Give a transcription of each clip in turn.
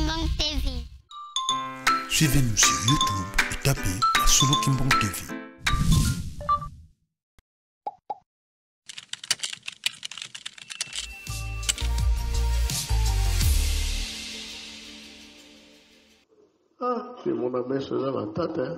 Kimbang TV. Suivez-nous sur YouTube et tapez la Solo Kimbang TV. Ah, c'est mon ami Sosa Matata.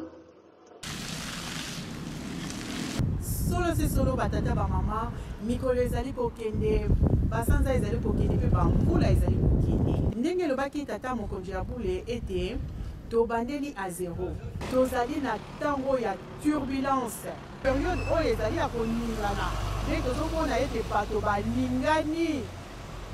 Solo c'est solo batata ba mama mikolo ezali kokende basanza ezali kokende pe bambula ezali kokende ndenge lobaki tata mokonzi ya bule ete tobandeli à zéro tozali na tango ya turbulence période oyo ezali ya koningana ndenge tozomona ete bato balingani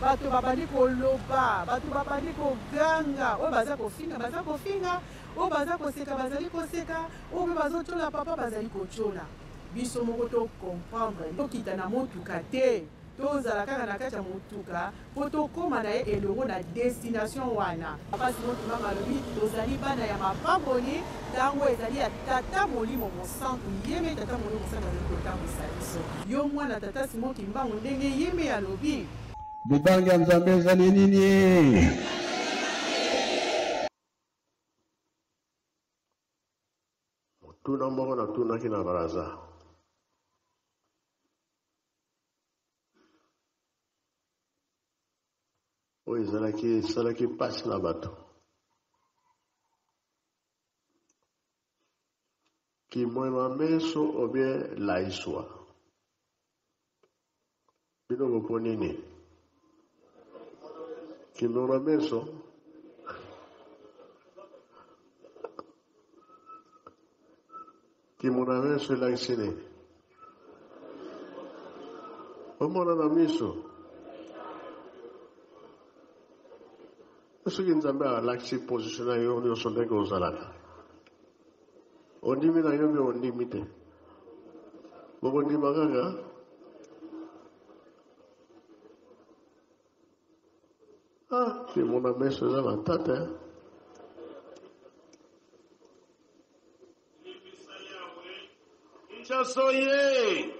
bato babandi koloba bato babandi koganga oyo baza kofinga oyo baza koseka bazali koseka oyo bazocola papa bazali kocola biso moko tocomprendre tokita na motuka te tozala kaka na kati ya motuka mpo tokóma na ye elongo na destination wana mpasi motunga malobi tozali bana ya mapamboni ntango ezali ya tata molimo mosantu yeme tata molimo mosantu azali kotambwisa biso yo mwana tata Simon Kimbangu ndenge yeme alobi Bibangi ya Nzambe ezali nini? Motuna moko natunaki na baraza. Oyo ezalaki pasi na bato. Kimwema meso obie laiswa. Bino bopo nini? Kimwema meso Kimwema meso laisine. Omona na miso. Soki Nzambe alakisi position na yo nyonso ndenge ozalaka ondimi na yo mpe ondimi te bokondima kaka kimona meso eza na tata Kinshasa ye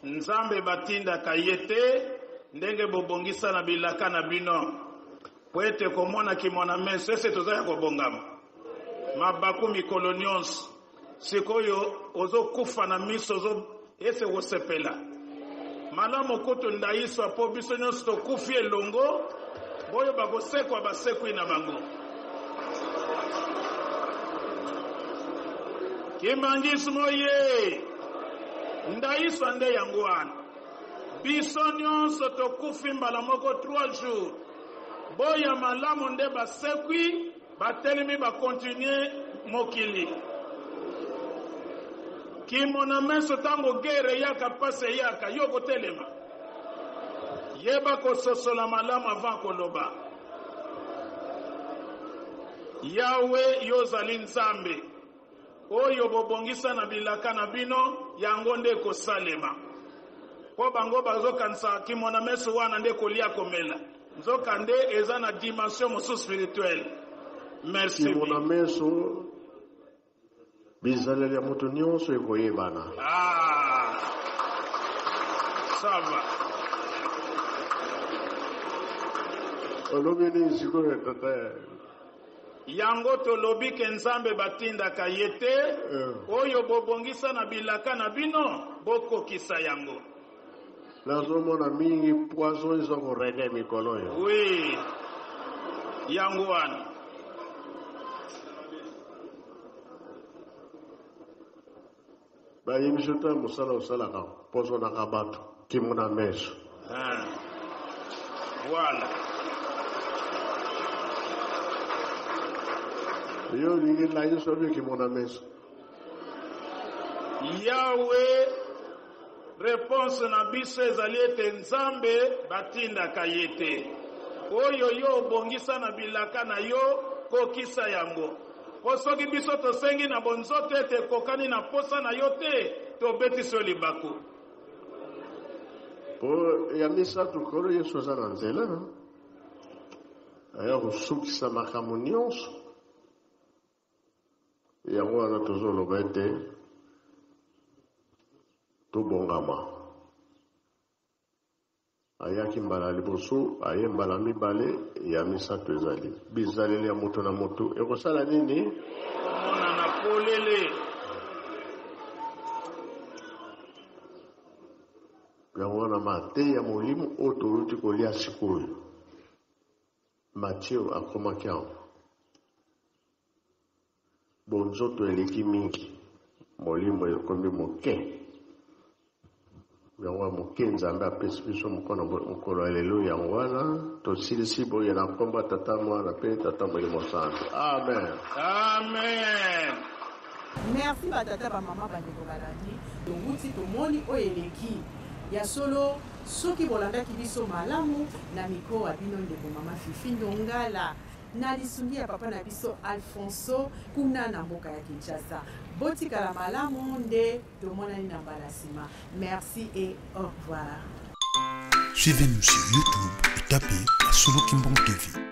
Nzambe batindaka ye te ndenge bobongisa na bilaka na bino po ete komona kimwana meso ese tozali kobongama mabaku mikolo nyonso sikoyo ozokufa na miso ese kosepela malamu kutu ndayiswa po biso nyonso tokufi elongo boyo bakosekwa basekwi na bango kimbangismo ye ndayiswa nde yango wana biso nyonso tokufi mbala moko 3 jours boya malamu nde basekwi batelemi bakontinue mokili kimona meso tango gere yaka pase yaka yo kotelema yeba kososola malamu avant koloba yawe yozali Nzambe oyo bobongisa na bilaka na bino yango nde kosalema po bango bazokanisa kimona meso wana nde kolia komela nzoka nde eza na dimension mosusu spirituelle. Merci. Kimona meso bizaleli ya moto nyonso ekoyebana. Ça va. Olobi nini sikoyo tata? Yango tolobi ke Nzambe batindaka ye te oyo bobongisa na bilaka na bino bokokisa yango. Nazomona mingi poison izo korege mikolo yo. Oui. Yango wana. Bayimishota musala usalaka poison na kabato kimona meso. Voilà. Yo lingi la yo sobi kimona meso. Yahweh réponse na biso ezali ete Nzambe batindaka ye te oyo yo obongisa na bilaka na yo kokisa yango po soki biso tosengi na bonzoto ete kokani na posa na yo te tobetisi yo libaku po ya misatu kolo Yesu aza na nzela aya kosukisa makambo nyonso yango wana tozoloba ete tobongama ayaki mbala liboso aye mbala mibale ya misato ezali bizaleli ya moto na moto ekosala nini komona na polele yango wana mateya ya molimo oyo toluti kolia sikoyo Matthieu akomaki yango bonzoto eleki mingi molimo ekomi moke yango moke nzambe apesi biso mokolo ya lelo yango wana tosilisi boye na nkombo ya tata mwana mpe tata molimo santo amen amen. Merci batata bamama bandeko balandi tobuti tomoni oyo eleki ya solo soki bolandaki biso malamu na mikro ya bino ndeko mama Fifi Ndongala na lisungi ya papa na biso Alfonso kuna na mboka ya Kinshasa. Botikala malamu nde tomonani na mbala nsima. Merci et au revoir. Suivez-nous sur YouTube et tapez Solo Kimbong TV.